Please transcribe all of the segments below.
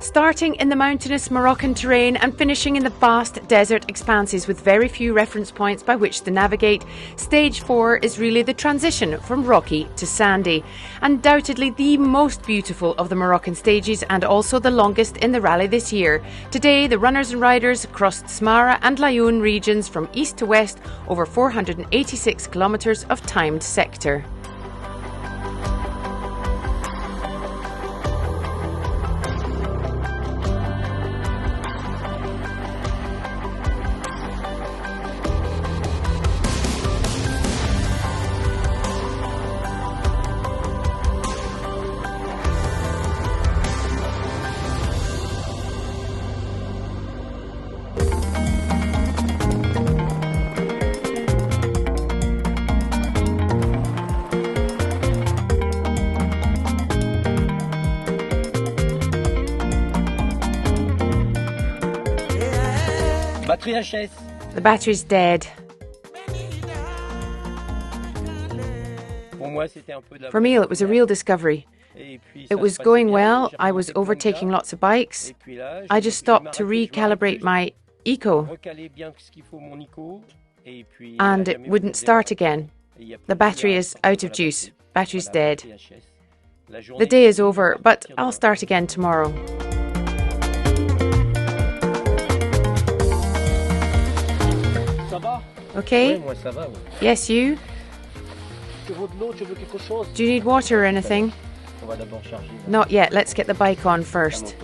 Starting in the mountainous Moroccan terrain and finishing in the vast desert expanses with very few reference points by which to navigate, Stage 4 is really the transition from rocky to sandy. Undoubtedly the most beautiful of the Moroccan stages and also the longest in the rally this year. Today the runners and riders crossed Smara and Layoun regions from east to west over 486 kilometres of timed sector. The battery's dead. For me, it was a real discovery. It was going well, I was overtaking lots of bikes. I just stopped to recalibrate my eco, and it wouldn't start again. The battery is out of juice. Battery's dead. The day is over, but I'll start again tomorrow. Okay? Yes, you? Do you need water or anything? Not yet. Let's get the bike on first.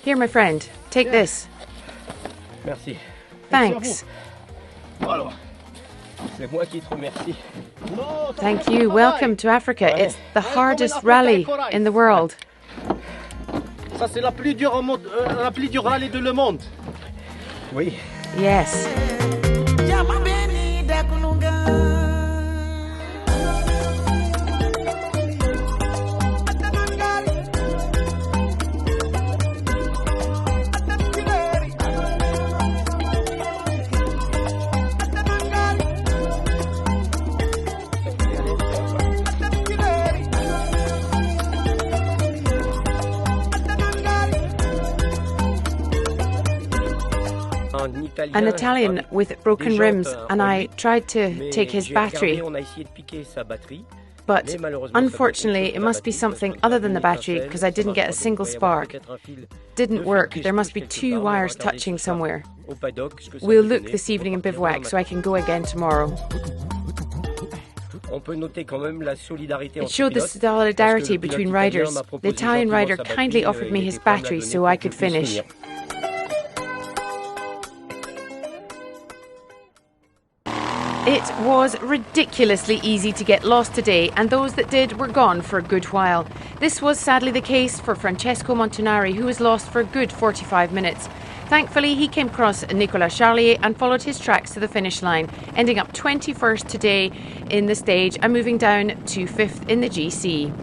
Here, my friend, take this. Merci. Thanks. Thank you. Welcome to Africa. It's the hardest rally in the world. Ça, c'est la plus dure rallye de le monde. Oui. Yes. An Italian with broken rims, and I tried to take his battery, but unfortunately it must be something other than the battery because I didn't get a single spark. Didn't work. There must be two wires touching somewhere. We'll look this evening in bivouac so I can go again tomorrow. It showed the solidarity between riders. The Italian rider kindly offered me his battery so I could finish. It was ridiculously easy to get lost today, and those that did were gone for a good while. This was sadly the case for Francesco Montanari, who was lost for a good 45 minutes. Thankfully, he came across Nicolas Charlier and followed his tracks to the finish line, ending up 21st today in the stage and moving down to 5th in the GC.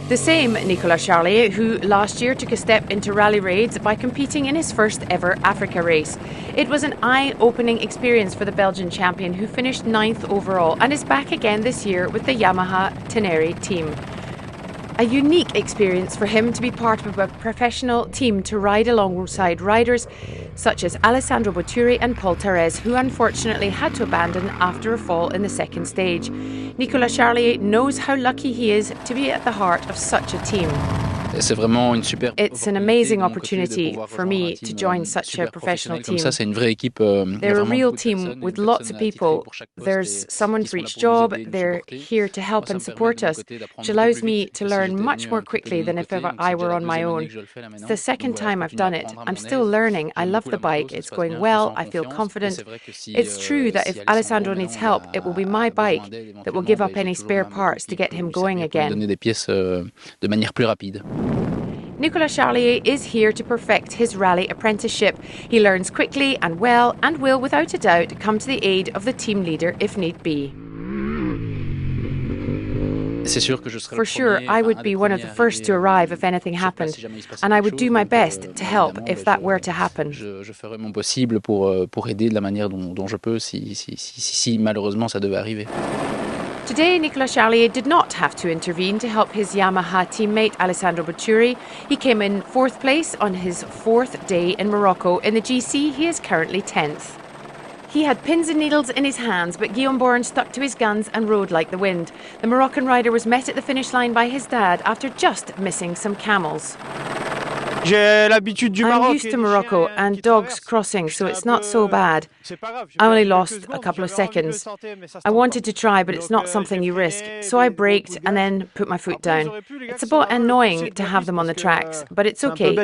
The same Nicolas Charlier, who last year took a step into rally raids by competing in his first ever Africa race. It was an eye-opening experience for the Belgian champion, who finished 9th overall and is back again this year with the Yamaha Tenere team. A unique experience for him to be part of a professional team to ride alongside riders such as Alessandro Botturi and Paul Therese, who unfortunately had to abandon after a fall in the second stage. Nicolas Charlier knows how lucky he is to be at the heart of such a team. It's an amazing opportunity for me to join such a professional team. They're a real team with lots of people. There's someone for each job. They're here to help and support us, which allows me to learn much more quickly than if ever I were on my own. It's the second time I've done it. I'm still learning. I love the bike. It's going well. I feel confident. It's true that if Alessandro needs help, it will be my bike that will give up any spare parts to get him going again. Nicolas Charlier is here to perfect his rally apprenticeship. He learns quickly and well and will, without a doubt, come to the aid of the team leader if need be. For sure, I would be one of the first to arrive if anything happened, and I would do my best to help if that were to happen. Je ferai mon possible pour aider de la manière dont je peux si malheureusement ça devait arriver. Today, Nicolas Charlier did not have to intervene to help his Yamaha teammate Alessandro Botturi. He came in 4th place on his 4th day in Morocco. In the GC, he is currently 10th. He had pins and needles in his hands, but Guillaume Bourne stuck to his guns and rode like the wind. The Moroccan rider was met at the finish line by his dad after just missing some camels. I'm used to Morocco and dogs crossing, so it's not so bad. I only lost a couple of seconds. I wanted to try, but it's not something you risk, so I braked and then put my foot down. It's a bit annoying to have them on the tracks, but it's okay.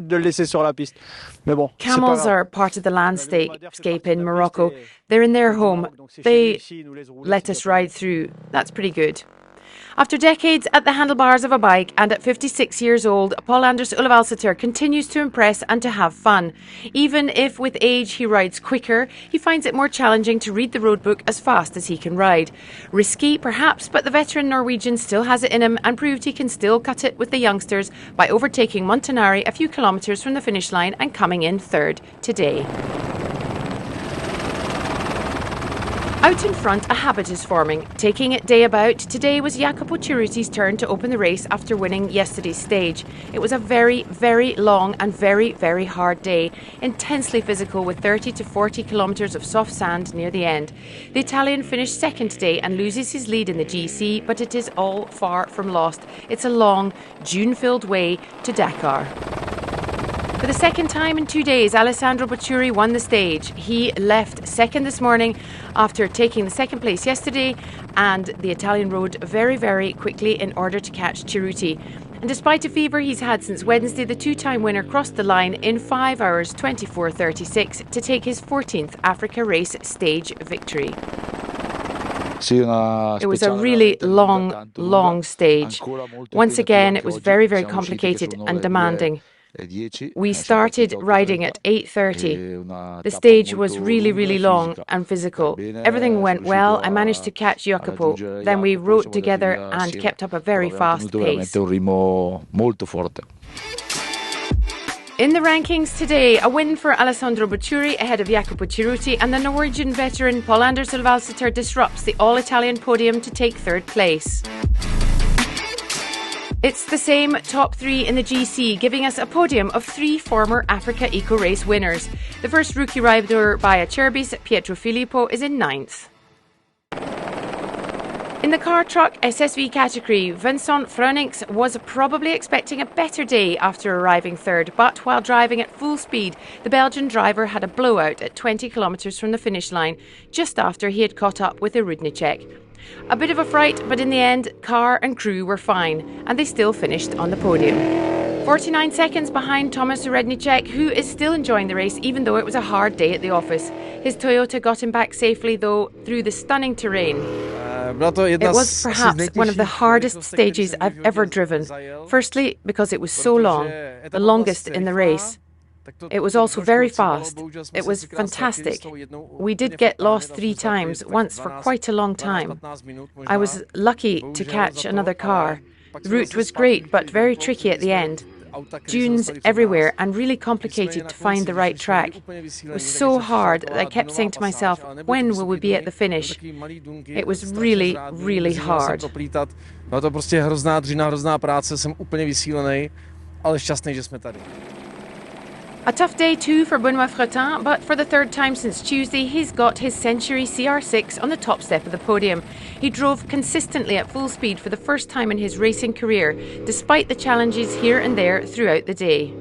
Camels are part of the landscape in Morocco. They're in their home. They let us ride through. That's pretty good. After decades at the handlebars of a bike and at 56 years old, Paul-Anders Ulevalseter continues to impress and to have fun. Even if with age he rides quicker, he finds it more challenging to read the roadbook as fast as he can ride. Risky, perhaps, but the veteran Norwegian still has it in him and proved he can still cut it with the youngsters by overtaking Montanari a few kilometres from the finish line and coming in 3rd today. Out in front, a habit is forming. Taking it day about, today was Jacopo Cerruti's turn to open the race after winning yesterday's stage. It was a very, very long and very, very hard day, intensely physical with 30 to 40 kilometres of soft sand near the end. The Italian finished 2nd today and loses his lead in the GC, but it is all far from lost. It's a long, dune-filled way to Dakar. For the 2nd time in 2 days, Alessandro Botturi won the stage. He left 2nd this morning after taking the 2nd place yesterday, and the Italian rode very, very quickly in order to catch Cerruti. And despite a fever he's had since Wednesday, the 2-time winner crossed the line in 5 hours 24:36 to take his 14th Africa Race stage victory. It was a really long stage. Once again, it was very, very complicated and demanding. We started riding at 8:30. The stage was really, really long and physical. Everything went well. I managed to catch Jacopo. Then we rode together and kept up a very fast pace. In the rankings today, a win for Alessandro Botturi ahead of Jacopo Cerruti, and the Norwegian veteran Paul-Anders Ulevalseter disrupts the all-Italian podium to take 3rd place. It's the same top 3 in the GC, giving us a podium of 3 former Africa Eco Race winners. The first rookie rider by a Cerbis, Pietro Filippo, is in 9th. In the car truck SSV category, Vincent Freunings was probably expecting a better day after arriving 3rd, but while driving at full speed, the Belgian driver had a blowout at 20 kilometres from the finish line, just after he had caught up with Rudnicek. A bit of a fright, but in the end, car and crew were fine, and they still finished on the podium. 49 seconds behind Thomas Rudnicek, who is still enjoying the race even though it was a hard day at the office. His Toyota got him back safely though through the stunning terrain. It was perhaps one of the hardest stages I've ever driven. Firstly, because it was so long, the longest in the race. It was also very fast. It was fantastic. We did get lost 3 times, once for quite a long time. I was lucky to catch another car. The route was great, but very tricky at the end. Dunes everywhere and really complicated to find the right track. It was so hard that I kept saying to myself, when will we be at the finish? It was really, really hard. A tough day too for Benoît Fretin, but for the 3rd time since Tuesday, he's got his Century CR6 on the top step of the podium. He drove consistently at full speed for the first time in his racing career, despite the challenges here and there throughout the day.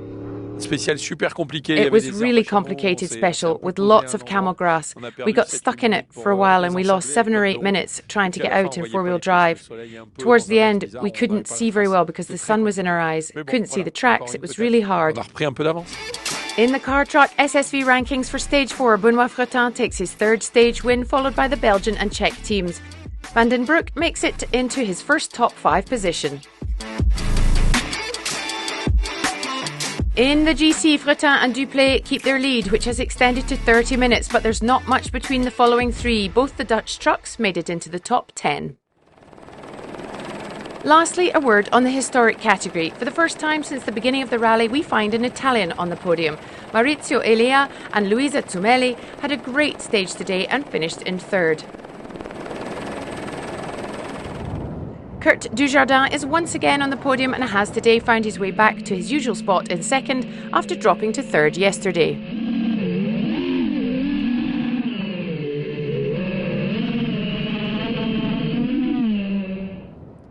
It was really complicated special, with lots of camel grass. We got stuck in it for a while and we lost 7 or 8 minutes trying to get out in 4-wheel drive. Towards the end, we couldn't see very well because the sun was in our eyes. Couldn't see the tracks. It was really hard. In the car truck SSV rankings for Stage 4, Benoît Fretin takes his 3rd stage win, followed by the Belgian and Czech teams. Van den Broek makes it into his first top 5 position. In the GC, Fretin and Duplay keep their lead, which has extended to 30 minutes, but there's not much between the following three. Both the Dutch trucks made it into the top 10. Lastly, a word on the historic category. For the first time since the beginning of the rally, we find an Italian on the podium. Maurizio Elia and Luisa Zumelli had a great stage today and finished in third. Kurt Dujardin is once again on the podium and has today found his way back to his usual spot in second after dropping to third yesterday.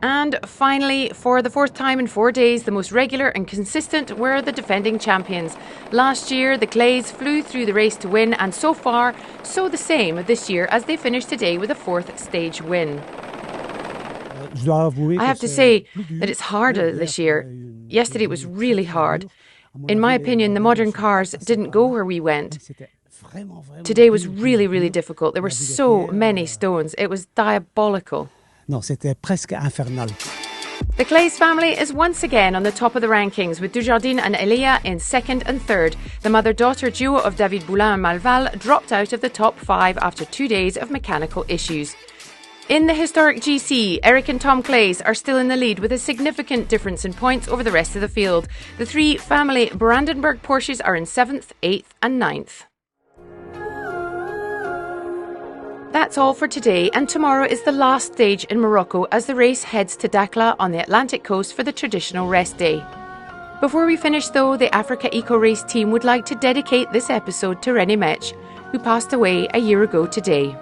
And finally, for the fourth time in 4 days, the most regular and consistent were the defending champions. Last year, the Clays flew through the race to win, and so far, so the same this year as they finished today with a fourth stage win. I have to say that it's harder this year. Yesterday was really hard. In my opinion, the modern cars didn't go where we went. Today was really, really difficult. There were so many stones. It was diabolical. Non, c'était presque infernal. The Clays family is once again on the top of the rankings, with Dujardin and Elia in second and third. The mother-daughter duo of David Boulin and Malval dropped out of the top 5 after 2 days of mechanical issues. In the historic GC, Eric and Tom Clays are still in the lead with a significant difference in points over the rest of the field. The three family Brandenburg Porsches are in 7th, 8th and 9th. That's all for today, and tomorrow is the last stage in Morocco as the race heads to Dakar on the Atlantic coast for the traditional rest day. Before we finish though, the Africa Eco Race team would like to dedicate this episode to René Mech, who passed away a year ago today.